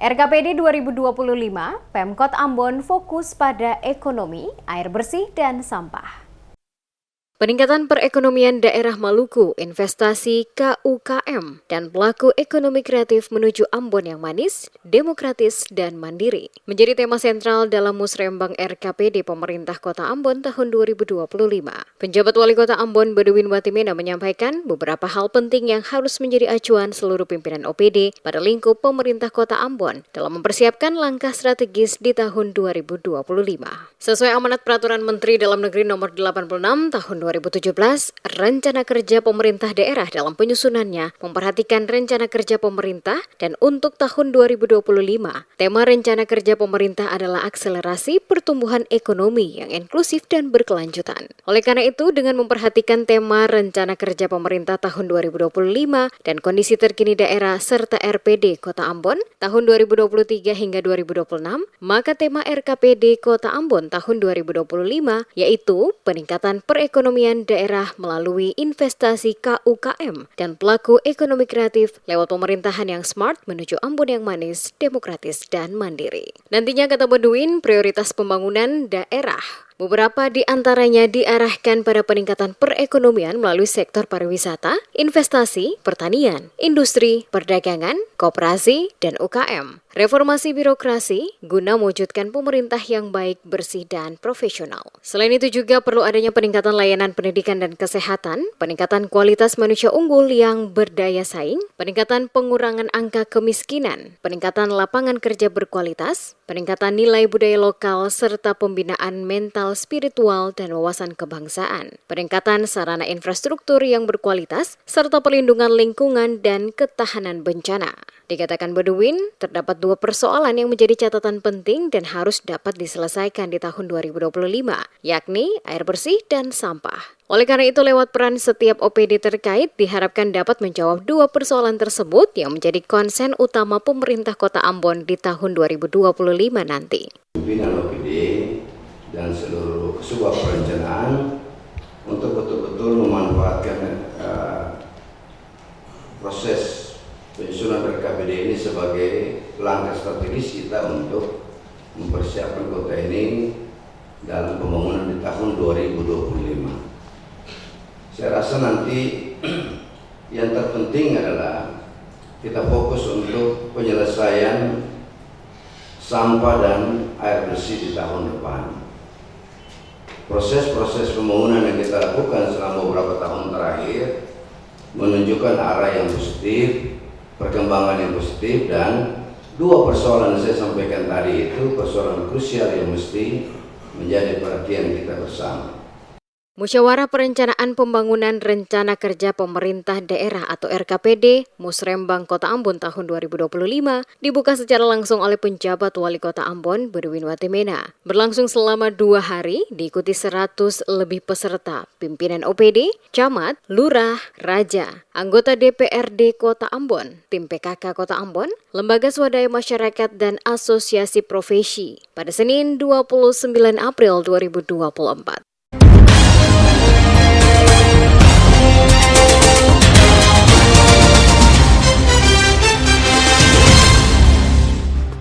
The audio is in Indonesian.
RKPD 2025, Pemkot Ambon fokus pada ekonomi, air bersih, dan sampah. Peningkatan perekonomian daerah Maluku, investasi KUKM, dan pelaku ekonomi kreatif menuju Ambon yang manis, demokratis, dan mandiri menjadi tema sentral dalam Musrembang RKPD Pemerintah Kota Ambon tahun 2025. Penjabat Wali Kota Ambon Bedouin Watimena menyampaikan beberapa hal penting yang harus menjadi acuan seluruh pimpinan OPD pada lingkup pemerintah Kota Ambon dalam mempersiapkan langkah strategis di tahun 2025. Sesuai amanat Peraturan Menteri Dalam Negeri Nomor 86 Tahun 2017, rencana kerja pemerintah daerah dalam penyusunannya memperhatikan rencana kerja pemerintah dan untuk tahun 2025, tema rencana kerja pemerintah adalah akselerasi pertumbuhan ekonomi yang inklusif dan berkelanjutan. Oleh karena itu, dengan memperhatikan tema rencana kerja pemerintah tahun 2025 dan kondisi terkini daerah serta RPD Kota Ambon tahun 2023 hingga 2026, maka tema RKPD Kota Ambon tahun 2025 yaitu peningkatan perekonomian daerah melalui investasi KUKM dan pelaku ekonomi kreatif lewat pemerintahan yang smart menuju Ambon yang manis, demokratis, dan mandiri. Nantinya, kata Bedouin, prioritas pembangunan daerah beberapa di antaranya diarahkan pada peningkatan perekonomian melalui sektor pariwisata, investasi, pertanian, industri, perdagangan, koperasi, dan UKM. Reformasi birokrasi guna mewujudkan pemerintah yang baik, bersih, dan profesional. Selain itu juga perlu adanya peningkatan layanan pendidikan dan kesehatan, peningkatan kualitas manusia unggul yang berdaya saing, peningkatan pengurangan angka kemiskinan, peningkatan lapangan kerja berkualitas, peningkatan nilai budaya lokal, serta pembinaan mental, spiritual, dan wawasan kebangsaan, peningkatan sarana infrastruktur yang berkualitas, serta perlindungan lingkungan dan ketahanan bencana. Dikatakan Bedouin, terdapat dua persoalan yang menjadi catatan penting dan harus dapat diselesaikan di tahun 2025, yakni air bersih dan sampah. Oleh karena itu, lewat peran setiap OPD terkait, diharapkan dapat menjawab dua persoalan tersebut yang menjadi konsen utama pemerintah Kota Ambon di tahun 2025 nanti. Pimpinan OPD dan seluruh sebuah perencanaan untuk betul-betul memanfaatkan proses penyusunan RKPD ini sebagai langkah strategis kita untuk mempersiapkan kota ini dalam pembangunan di tahun 2025. Saya rasa nanti yang terpenting adalah kita fokus untuk penyelesaian sampah dan air bersih di tahun depan. Proses-proses pembangunan yang kita lakukan selama beberapa tahun terakhir menunjukkan arah yang positif, perkembangan yang positif, dan dua persoalan yang saya sampaikan tadi itu persoalan krusial yang mesti menjadi perhatian kita bersama. Musyawarah Perencanaan Pembangunan Rencana Kerja Pemerintah Daerah atau RKPD Musrembang Kota Ambon tahun 2025 dibuka secara langsung oleh penjabat Wali Kota Ambon Bedouin Watimena. Berlangsung selama 2 hari, diikuti 100 lebih peserta, pimpinan OPD, camat, lurah, raja, anggota DPRD Kota Ambon, tim PKK Kota Ambon, lembaga swadaya masyarakat, dan asosiasi profesi pada Senin 29 April 2024.